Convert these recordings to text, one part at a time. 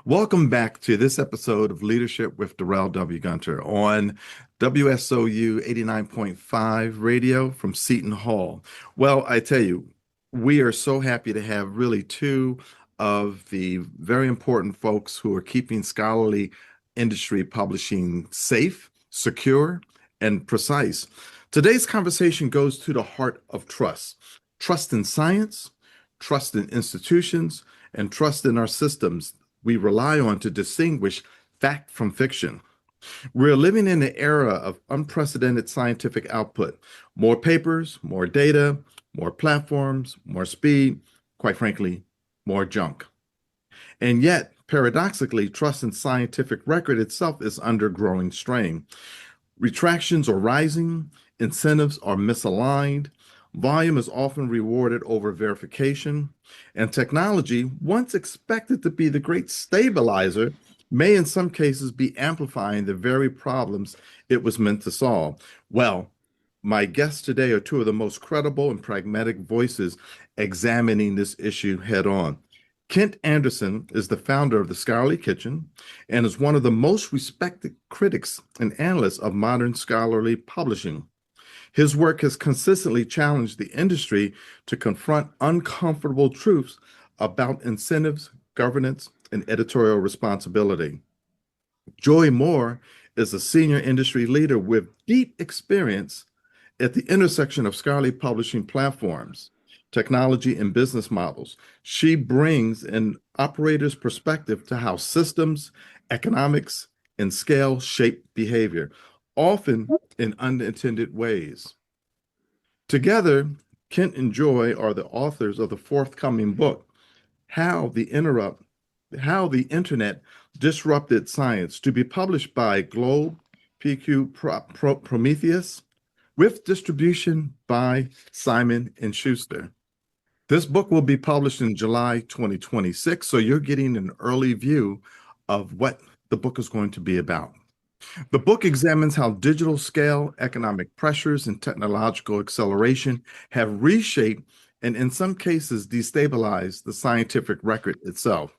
Welcome back to this episode of Leadership with Darrell W. Gunter on WSOU 89.5 radio from Seton Hall. Well, I tell you, we are so happy to have really two of the very important folks who are keeping scholarly industry publishing safe, secure, and precise. Today's conversation goes to the heart of trust. Trust in science, trust in institutions, and trust in our systems we rely on to distinguish fact from fiction. We're living in an era of unprecedented scientific output, more papers, more data, more platforms, more speed, quite frankly, more junk. And yet, paradoxically, trust in scientific record itself is under growing strain. Retractions are rising, incentives are misaligned, volume is often rewarded over verification, and technology, once expected to be the great stabilizer, may in some cases be amplifying the very problems it was meant to solve. Well, my guests today are two of the most credible and pragmatic voices examining this issue head on. Kent Anderson is the founder of the Scholarly Kitchen and is one of the most respected critics and analysts of modern scholarly publishing. His work has consistently challenged the industry to confront uncomfortable truths about incentives, governance, and editorial responsibility. Joy Moore is a senior industry leader with deep experience at the intersection of scholarly publishing platforms, technology, and business models. She brings an operator's perspective to how systems, economics, and scale shape behavior, often in unintended ways. Together, Kent and Joy are the authors of the forthcoming book, How the Internet Disrupted Science, to be published by Globe PQ Prometheus, with distribution by Simon & Schuster. This book will be published in July 2026, so you're getting an early view of what the book is going to be about. The book examines how digital scale, economic pressures, and technological acceleration have reshaped and in some cases destabilized the scientific record itself.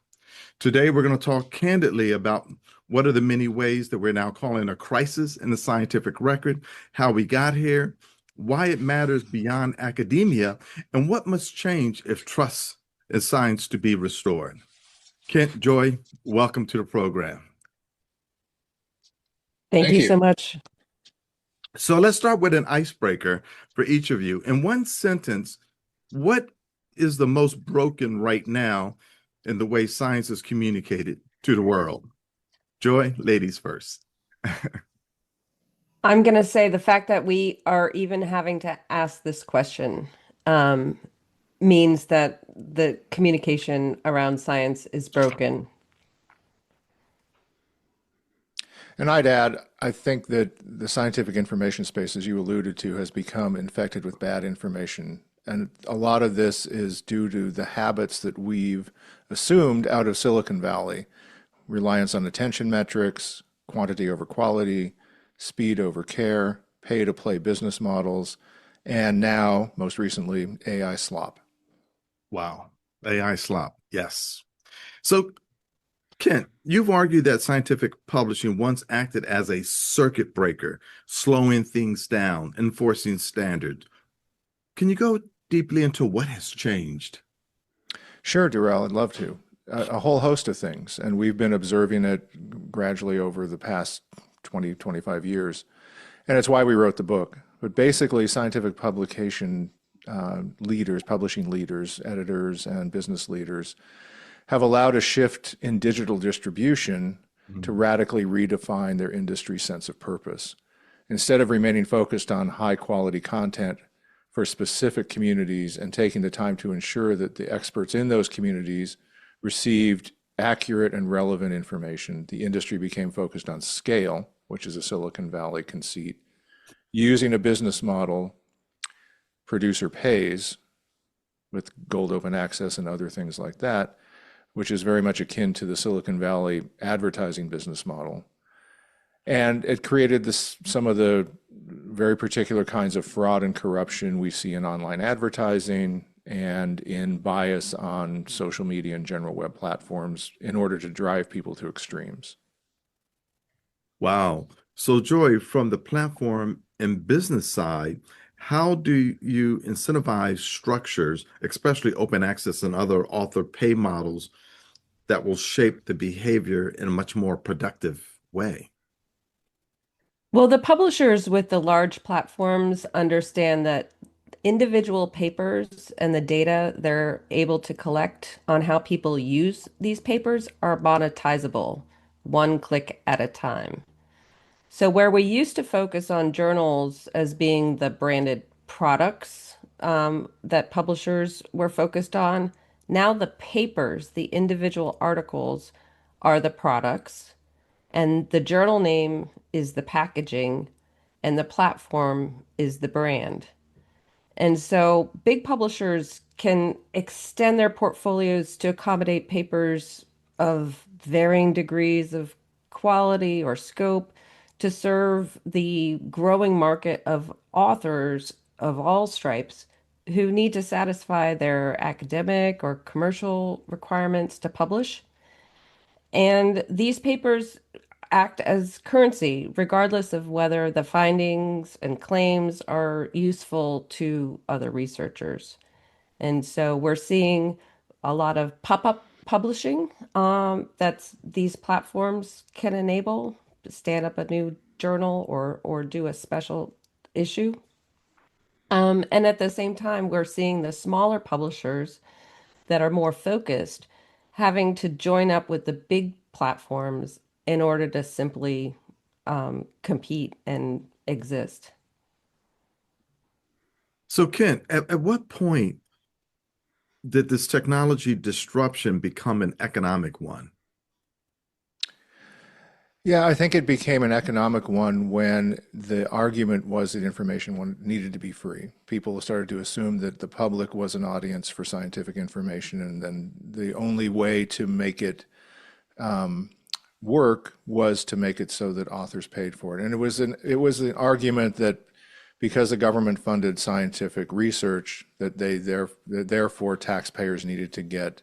Today, we're going to talk candidly about what are the many ways that we're now calling a crisis in the scientific record, how we got here, why it matters beyond academia, and what must change if trust in science to be restored. Kent, Joy, welcome to the program. Thank you so much. So let's start with an icebreaker for each of you. In one sentence, what is the most broken right now in the way science is communicated to the world? Joy, ladies first. I'm going to say the fact that we are even having to ask this question means that the communication around science is broken. And I'd add, I think that the scientific information space, as you alluded to, has become infected with bad information. And a lot of this is due to the habits that we've assumed out of Silicon Valley. Reliance on attention metrics, quantity over quality, speed over care, pay-to-play business models, and now, most recently, AI slop. Wow. AI slop. Yes. So, Kent, you've argued that scientific publishing once acted as a circuit breaker, slowing things down, enforcing standards. Can you go deeply into what has changed? Sure, Darrell, I'd love to. A whole host of things, and we've been observing it gradually over the past 20, 25 years. And it's why we wrote the book. But basically, scientific publication leaders, publishing leaders, editors, and business leaders have allowed a shift in digital distribution to radically redefine their industry sense of purpose. Instead of remaining focused on high quality content for specific communities and taking the time to ensure that the experts in those communities received accurate and relevant information, the industry became focused on scale, which is a Silicon Valley conceit, using a business model, producer pays, with gold open access and other things like that, which is very much akin to the Silicon Valley advertising business model. And it created some of the very particular kinds of fraud and corruption we see in online advertising and in bias on social media and general web platforms in order to drive people to extremes. Wow. So, Joy, from the platform and business side, how do you incentivize structures, especially open access and other author pay models, that will shape the behavior in a much more productive way? Well, the publishers with the large platforms understand that individual papers and the data they're able to collect on how people use these papers are monetizable, one click at a time. So, where we used to focus on journals as being the branded products that publishers were focused on, now the papers, the individual articles, are the products, and the journal name is the packaging, and the platform is the brand. And so big publishers can extend their portfolios to accommodate papers of varying degrees of quality or scope to serve the growing market of authors of all stripes who need to satisfy their academic or commercial requirements to publish. And these papers act as currency, regardless of whether the findings and claims are useful to other researchers. And so we're seeing a lot of pop-up publishing that's these platforms can enable, stand up a new journal or do a special issue. And at the same time, we're seeing the smaller publishers that are more focused having to join up with the big platforms in order to simply compete and exist. So, Ken, at what point did this technology disruption become an economic one? Yeah, I think it became an economic one when the argument was that needed to be free. People started to assume that the public was an audience for scientific information, and then the only way to make it work was to make it so that authors paid for it. And it was an argument that because the government funded scientific research, that therefore taxpayers needed to get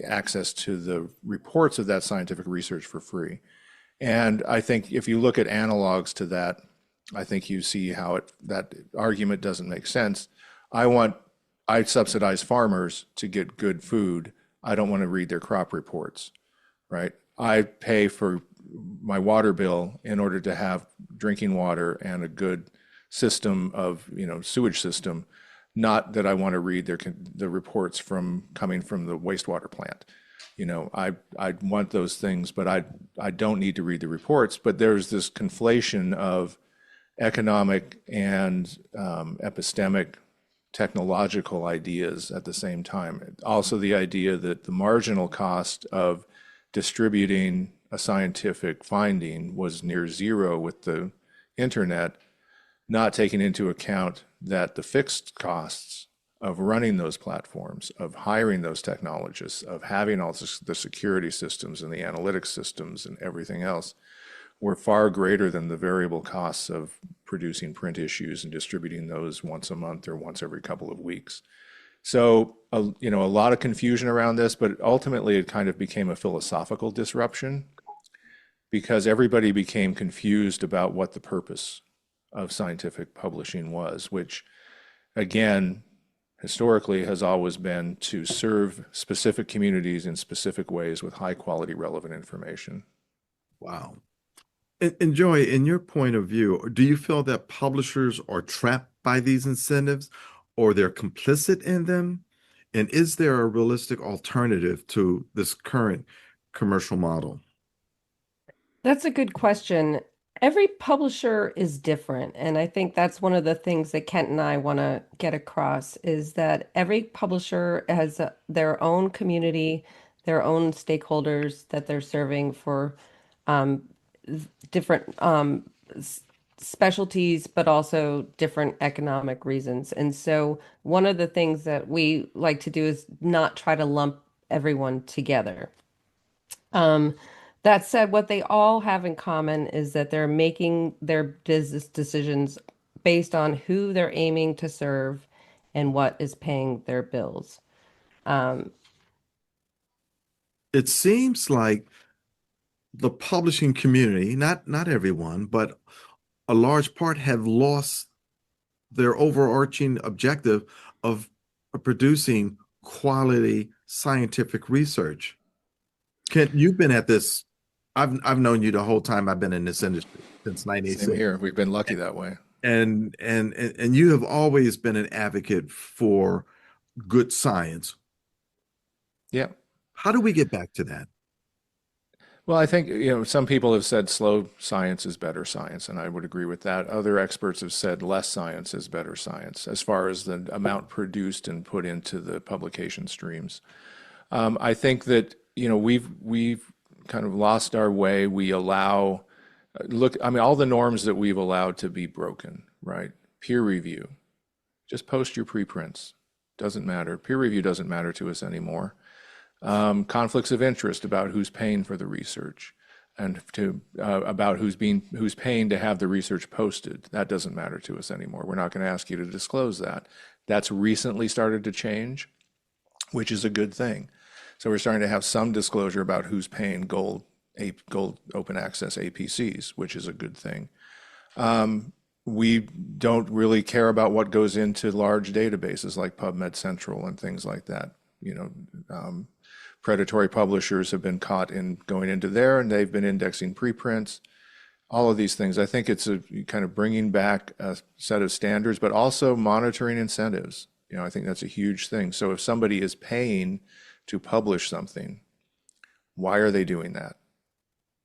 access to the reports of that scientific research for free. And I think if you look at analogs to that, I think you see how that argument doesn't make sense. I subsidize farmers to get good food. I don't want to read their crop reports, right? I pay for my water bill in order to have drinking water and a good system of, sewage system, not that I want to read the reports coming from the wastewater plant. I want those things, but I don't need to read the reports. But there's this conflation of economic and epistemic technological ideas at the same time. Also, the idea that the marginal cost of distributing a scientific finding was near zero with the internet, not taking into account that the fixed costs of running those platforms, of hiring those technologists, of having all the security systems and the analytics systems and everything else were far greater than the variable costs of producing print issues and distributing those once a month or once every couple of weeks. So, a lot of confusion around this, but ultimately it kind of became a philosophical disruption because everybody became confused about what the purpose of scientific publishing was, which again, historically has always been to serve specific communities in specific ways with high quality, relevant information. Wow. And Joy, in your point of view, do you feel that publishers are trapped by these incentives or they're complicit in them? And is there a realistic alternative to this current commercial model? That's a good question. Every publisher is different, and I think that's one of the things that Kent and I want to get across is that every publisher has their own community, their own stakeholders that they're serving for um, different specialties, but also different economic reasons. And so one of the things that we like to do is not try to lump everyone together. Um, that said, what they all have in common is that they're making their business decisions based on who they're aiming to serve and what is paying their bills. It seems like the publishing community, not everyone, but a large part have lost their overarching objective of producing quality scientific research. Kent, you've been at this. I've known you the whole time I've been in this industry since Same 96. here. We've been lucky that way. And you have always been an advocate for good science. Yeah. How do we get back to that? Well, I think, some people have said slow science is better science, and I would agree with that. Other experts have said less science is better science as far as the amount produced and put into the publication streams. I think that, we've kind of lost our way. We allow, all the norms that we've allowed to be broken, right? Peer review, just post your preprints. Doesn't matter. Peer review doesn't matter to us anymore. Conflicts of interest about who's paying for the research and about who's paying to have the research posted. That doesn't matter to us anymore. We're not going to ask you to disclose that. That's recently started to change, which is a good thing. So we're starting to have some disclosure about who's paying gold open access APCs, which is a good thing. We don't really care about what goes into large databases like PubMed Central and things like that. Predatory publishers have been caught in going into there, and they've been indexing preprints. All of these things. I think it's a kind of bringing back a set of standards, but also monitoring incentives. I think that's a huge thing. So if somebody is paying to publish something, why are they doing that?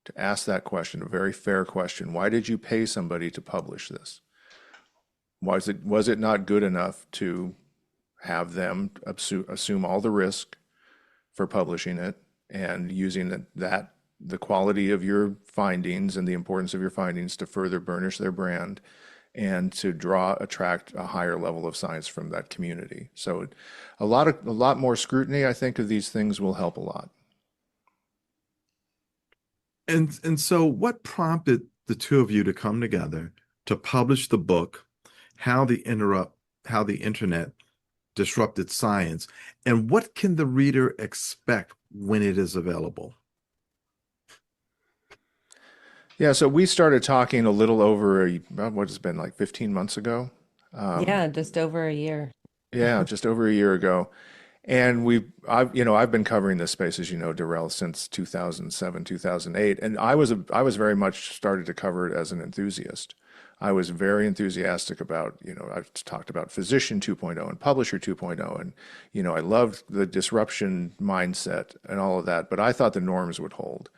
To ask that question, a very fair question. Why did you pay somebody to publish this? Was it not good enough to have them assume all the risk for publishing it and using the quality of your findings and the importance of your findings to further burnish their brand and to attract a higher level of science from that community. So a lot more scrutiny, I think, of these things will help a lot. And so what prompted the two of you to come together to publish the book, How the Internet Disrupted Science, and what can the reader expect when it is available? Yeah, so we started talking a little over what has been like 15 months ago. Yeah, just over a year. Yeah, just over a year ago. And I've been covering this space, as you know, Darrell, since 2007, 2008. And I was very much started to cover it as an enthusiast. I was very enthusiastic about, I've talked about Physician 2.0 and Publisher 2.0, and, I loved the disruption mindset and all of that, but I thought the norms would hold.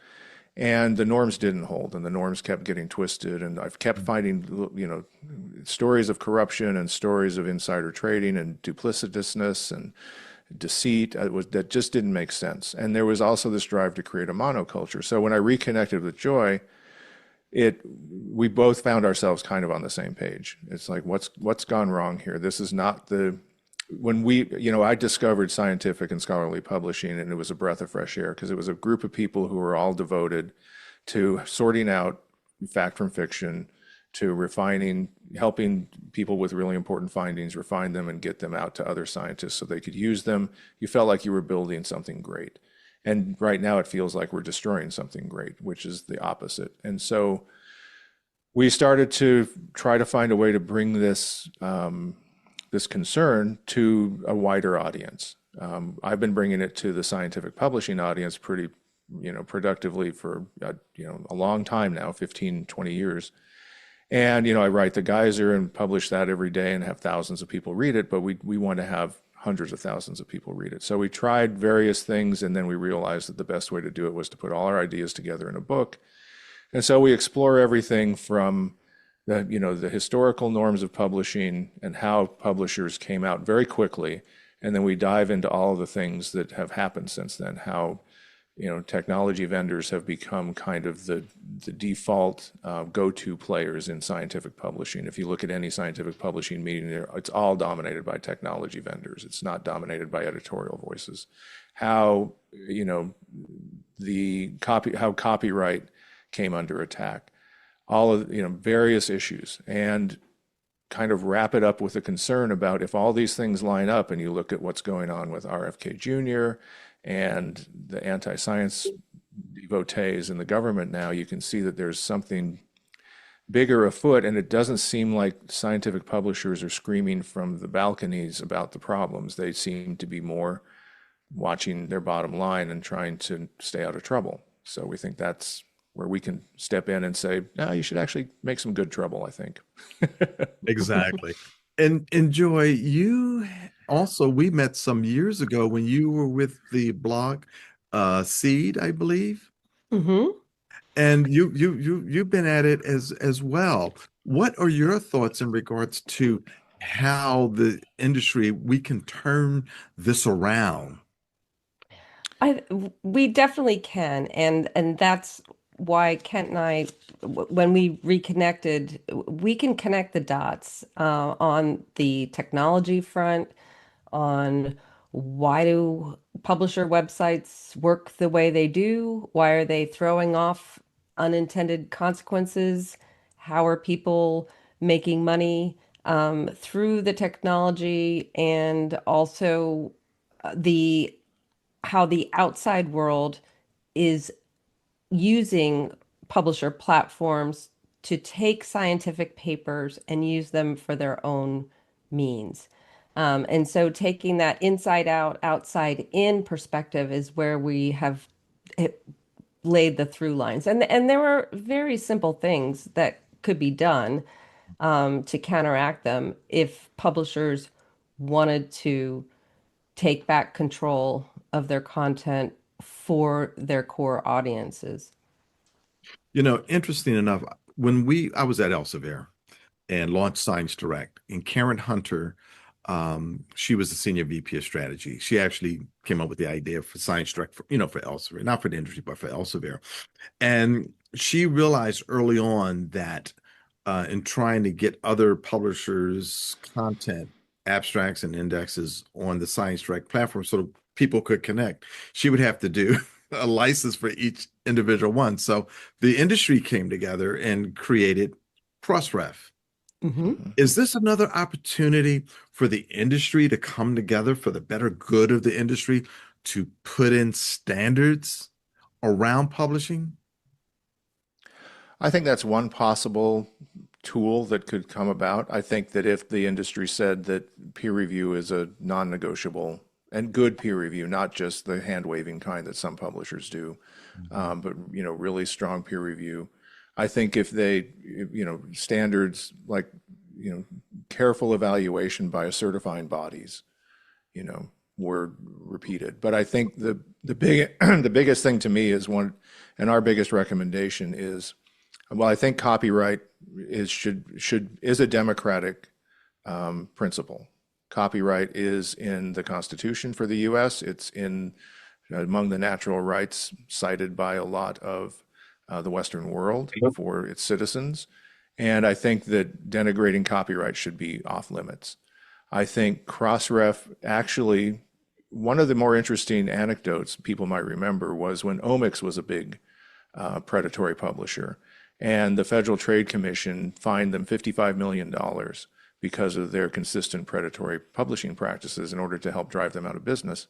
And the norms didn't hold, and the norms kept getting twisted. And I've kept finding, stories of corruption and stories of insider trading and duplicitousness and deceit that just didn't make sense. And there was also this drive to create a monoculture. So when I reconnected with Joy, we both found ourselves kind of on the same page. It's like, what's gone wrong here? This is not I discovered scientific and scholarly publishing, and it was a breath of fresh air because it was a group of people who were all devoted to sorting out fact from fiction, to refining, helping people with really important findings, refine them and get them out to other scientists so they could use them. You felt like you were building something great. And right now it feels like we're destroying something great, which is the opposite. And so we started to try to find a way to bring this concern to a wider audience. I've been bringing it to the scientific publishing audience pretty, productively for, a long time now, 15, 20 years. And, I write the Geyser and publish that every day and have thousands of people read it, but we want to have hundreds of thousands of people read it. So we tried various things, and then we realized that the best way to do it was to put all our ideas together in a book. And so we explore everything from the historical norms of publishing and how publishers came out very quickly. And then we dive into all of the things that have happened since then, how technology vendors have become kind of the default go-to players in scientific publishing. If you look at any scientific publishing meeting, it's all dominated by technology vendors. It's not dominated by editorial voices. How how copyright came under attack, all of various issues. And kind of wrap it up with a concern about if all these things line up and you look at what's going on with RFK Jr. and the anti-science devotees in the government now, you can see that there's something bigger afoot, and it doesn't seem like scientific publishers are screaming from the balconies about the problems. They seem to be more watching their bottom line and trying to stay out of trouble. So we think that's where we can step in and say, no, you should actually make some good trouble, I think. Exactly. And Joy, you also, we met some years ago when you were with the blog Seed, I believe. Hmm. And you've been at it as well. What are your thoughts in regards to how the industry we can turn this around? We definitely can, and that's why Kent and I, when we reconnected, we can connect the dots on the technology front, on why do publisher websites work the way they do? Why are they throwing off unintended consequences? How are people making money through the technology? And also the how the outside world is using publisher platforms to take scientific papers and use them for their own means. And so taking that inside out, outside in perspective is where we have laid the through lines. And there are very simple things that could be done to counteract them if publishers wanted to take back control of their content for their core audiences. Interesting enough, I was at Elsevier and launched Science Direct, and Karen Hunter, she was the senior VP of strategy. She actually came up with the idea for Science Direct for Elsevier, not for the industry, but for Elsevier. And she realized early on that in trying to get other publishers' content, abstracts, and indexes on the Science Direct platform so people could connect, she would have to do a license for each individual one. So the industry came together and created Crossref. Hmm. Is this another opportunity for the industry to come together for the better good of the industry to put in standards around publishing? I think that's one possible tool that could come about. I think that if the industry said that peer review is a non-negotiable and good peer review, not just the hand-waving kind that some publishers do, but really strong peer review. I think if they, standards like, careful evaluation by certifying bodies, were repeated. But I think the big the biggest thing to me is and our biggest recommendation is, well, I think copyright is a democratic principle. Copyright is in the Constitution for the U.S. It's among the natural rights cited by a lot of the Western world for its citizens. And I think that denigrating copyright should be off limits. I think Crossref actually, one of the more interesting anecdotes people might remember was when Omics was a big predatory publisher, and the Federal Trade Commission fined them $55 million because of their consistent predatory publishing practices in order to help drive them out of business.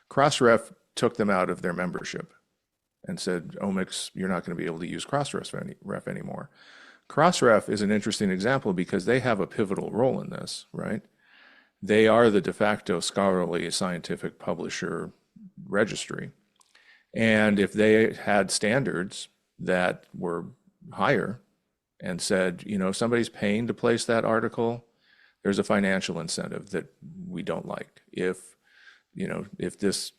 Crossref took them out of their membership and said, Omics, you're not going to be able to use Crossref anymore. Crossref is an interesting example because they have a pivotal role in this, right? They are the de facto scholarly scientific publisher registry. And if they had standards that were higher and said, if somebody's paying to place that article, there's a financial incentive that we don't like. If this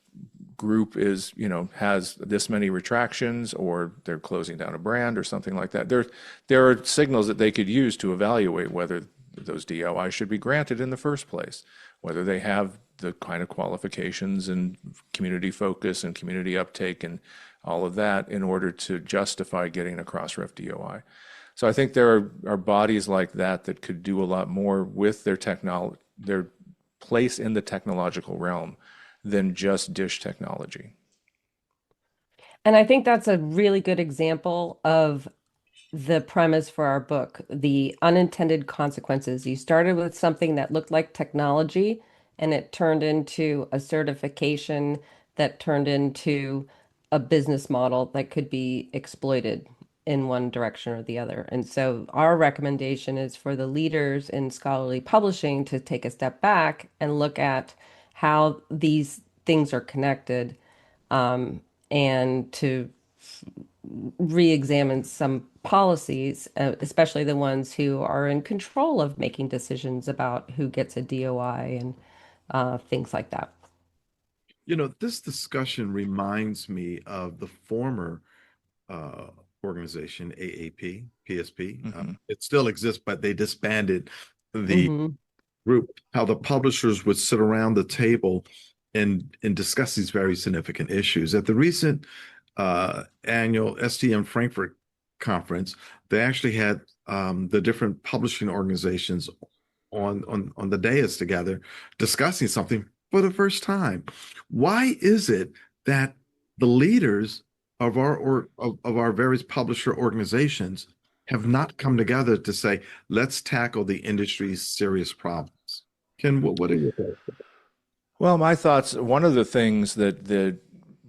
group has this many retractions, or they're closing down a brand or something like that, there are signals that they could use to evaluate whether those DOIs should be granted in the first place, whether they have the kind of qualifications and community focus and community uptake and all of that in order to justify getting a Crossref DOI. So I think there are bodies like that that could do a lot more with their place in the technological realm than just dish technology. And I think that's a really good example of the premise for our book, the unintended consequences. You started with something that looked like technology, and it turned into a certification that turned into a business model that could be exploited in one direction or the other. And so our recommendation is for the leaders in scholarly publishing to take a step back and look at how these things are connected, and to re-examine some policies, especially the ones who are in control of making decisions about who gets a DOI and things like that. This discussion reminds me of the former uh, organization, AAP, PSP. Hmm. It still exists, but they disbanded the Hmm. group, how the publishers would sit around the table and discuss these very significant issues. At the recent annual STM Frankfurt conference, they actually had the different publishing organizations on the dais together discussing something for the first time. Why is it that the leaders of our various publisher organizations have not come together to say, let's tackle the industry's serious problems? Ken, what are your thoughts? Well, my thoughts, one of the things that the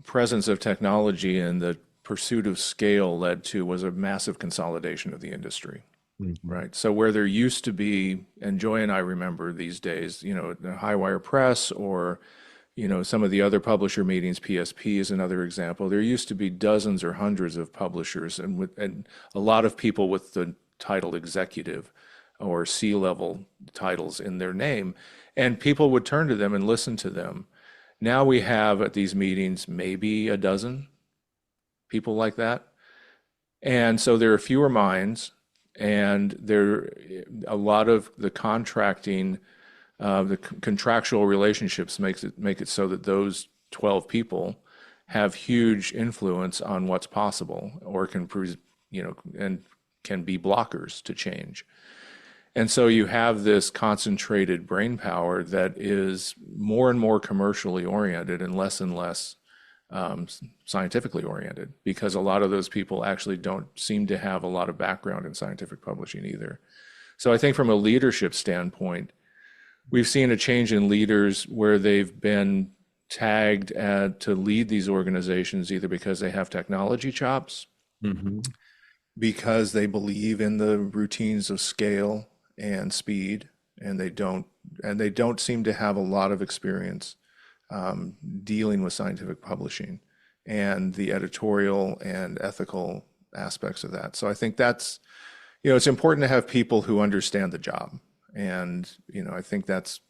presence of technology and the pursuit of scale led to was a massive consolidation of the industry. Mhm. Right. So where there used to be, and Joy and I remember these days, the Highwire Press or, some of the other publisher meetings, PSP is another example. There used to be dozens or hundreds of publishers and a lot of people with the title executive or C-level titles in their name, and people would turn to them and listen to them. Now we have at these meetings maybe a dozen people like that. And so there are fewer minds, and there a lot of the contracting, contractual relationships make it so that those 12 people have huge influence on what's possible, or and can be blockers to change. And so you have this concentrated brain power that is more and more commercially oriented and less scientifically oriented, because a lot of those people actually don't seem to have a lot of background in scientific publishing either. So I think from a leadership standpoint, we've seen a change in leaders where they've been tagged to lead these organizations either because they have technology chops, Mhm. because they believe in the routines of scale and speed, and they don't seem to have a lot of experience dealing with scientific publishing and the editorial and ethical aspects of that. So I think it's important to have people who understand the job. And, I think that's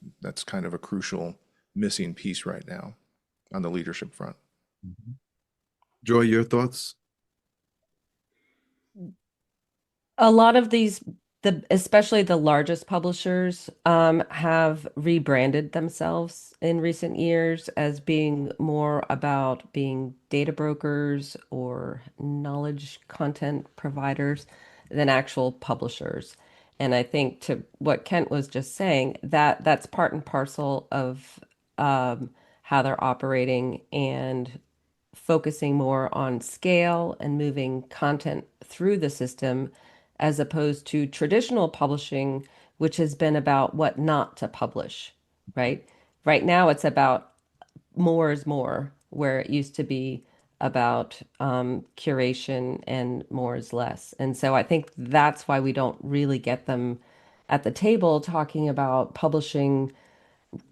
kind of a crucial missing piece right now on the leadership front. Mhm. Joy, your thoughts? A lot of these, especially the largest publishers, have rebranded themselves in recent years as being more about being data brokers or knowledge content providers than actual publishers. And I think to what Kent was just saying, that's part and parcel of how they're operating and focusing more on scale and moving content through the system as opposed to traditional publishing, which has been about what not to publish, right? Right now, it's about more is more, where it used to be about curation and more is less. And so I think that's why we don't really get them at the table talking about publishing,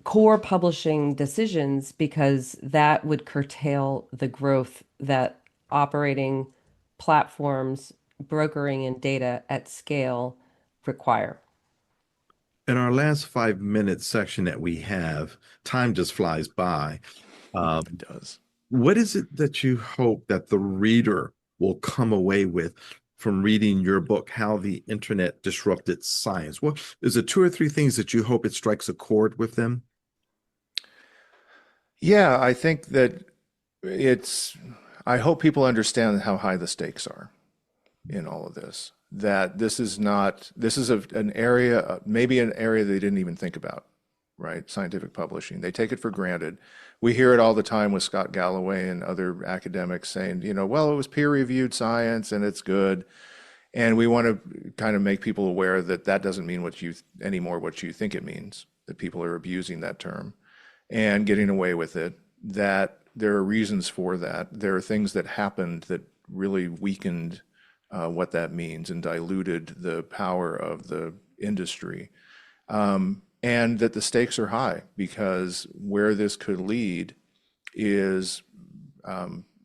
core publishing decisions, because that would curtail the growth that operating platforms, brokering and data at scale require. In our last 5 minute section that we have, time just flies by. It does. What is it that you hope that the reader will come away with from reading your book, How the Internet Disrupted Science? What is it, two or three things that you hope it strikes a chord with them? Yeah, I think that it's, I hope people understand how high the stakes are in all of this. That this is an area, maybe an area they didn't even think about, right? Scientific publishing. They take it for granted. We hear it all the time with Scott Galloway and other academics saying, well, it was peer-reviewed science and it's good. And we want to kind of make people aware that that doesn't mean what you anymore what you think it means, that people are abusing that term and getting away with it, that there are reasons for that. There are things that happened that really weakened what that means and diluted the power of the industry. And that the stakes are high because where this could lead is,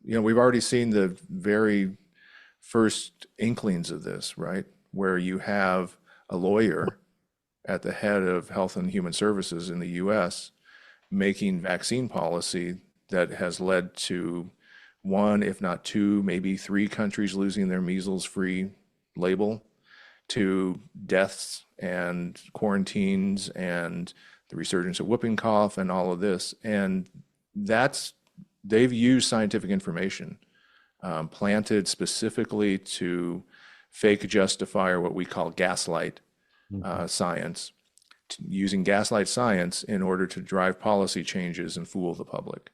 we've already seen the very first inklings of this, right? Where you have a lawyer at the head of Health and Human Services in the US making vaccine policy that has led to one, if not two, maybe three countries losing their measles-free label, to deaths and quarantines and the resurgence of whooping cough and all of this. And they've used scientific information planted specifically to fake justify, or what we call gaslight science, using gaslight science in order to drive policy changes and fool the public.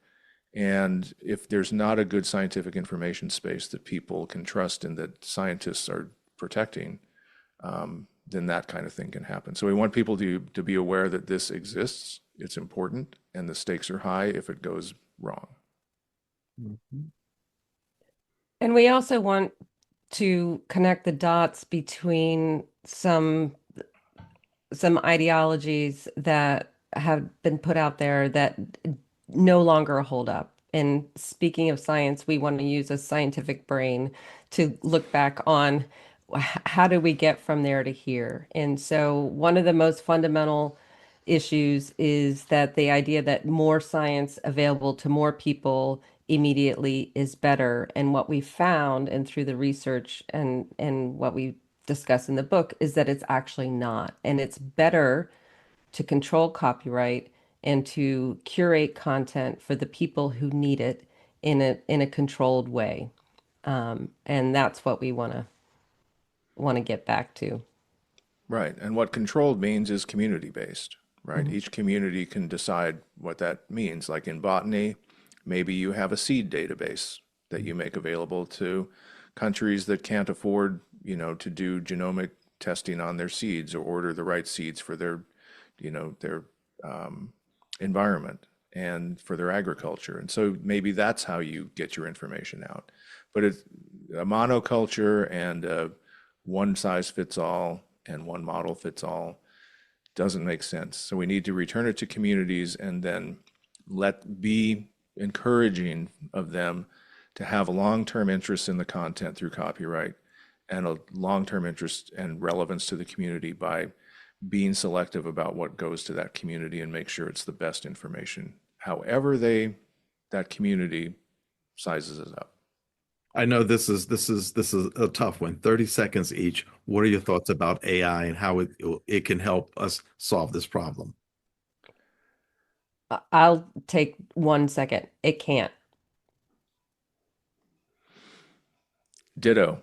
And if there's not a good scientific information space that people can trust and that scientists are protecting, then that kind of thing can happen. So we want people to be aware that this exists, it's important, and the stakes are high if it goes wrong. And we also want to connect the dots between some ideologies that have been put out there that no longer hold up. And speaking of science, we want to use a scientific brain to look back on how do we get from there to here. And so one of the most fundamental issues is that the idea that more science available to more people immediately is better. And what we found, and through the research and what we discuss in the book, is that it's actually not. And it's better to control copyright and to curate content for the people who need it in a controlled way. And that's what we want to get back to. Right. And what controlled means is community-based, right? Each community can decide what that means. Like in botany, maybe you have a seed database that you make available to countries that can't afford, to do genomic testing on their seeds or order the right seeds for their environment and for their agriculture. And so maybe that's how you get your information out. But it's a monoculture and a one size fits all and one model fits all doesn't make sense. So we need to return it to communities and then be encouraging of them to have a long-term interest in the content through copyright and a long-term interest and relevance to the community by being selective about what goes to that community and make sure it's the best information, however that community sizes it up. I know this is a tough one. 30 seconds each. What are your thoughts about AI and how it can help us solve this problem? I'll take 1 second. It can't. Ditto.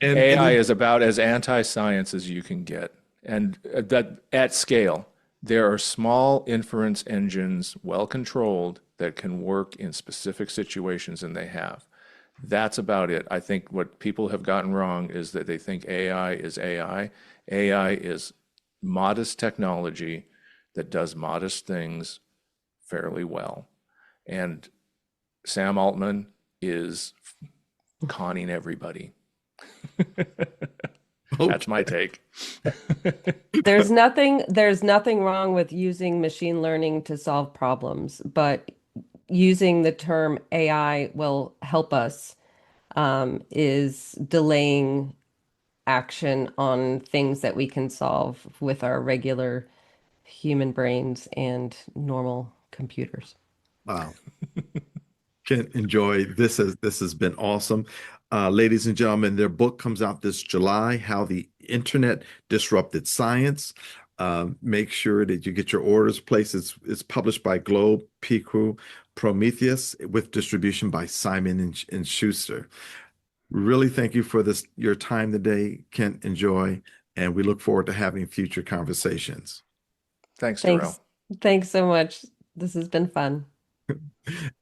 And AI is about as anti-science as you can get. And that at scale, there are small inference engines, well controlled, that can work in specific situations, and they have. That's about it. I think what people have gotten wrong is that they think AI is AI. AI is modest technology that does modest things fairly well. And Sam Altman is conning everybody. That's my take. There's nothing wrong with using machine learning to solve problems, but using the term AI will help us is delaying action on things that we can solve with our regular human brains and normal computers. Wow. Can enjoy this. This has been awesome. Ladies and gentlemen, their book comes out this July, How the Internet Disrupted Science. Make sure that you get your orders placed. It's published by Globe, PQ, Prometheus, with distribution by Simon and Schuster. Really thank you for your time today, Kent and Joy, and we look forward to having future conversations. Thanks, Darrell. Thanks so much. This has been fun.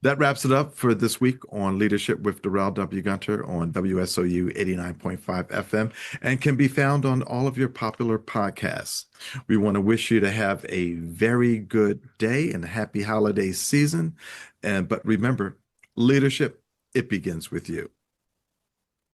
That wraps it up for this week on Leadership with Darrell W. Gunter on WSOU 89.5 FM and can be found on all of your popular podcasts. We want to wish you to have a very good day and happy holiday season. But remember, leadership, it begins with you.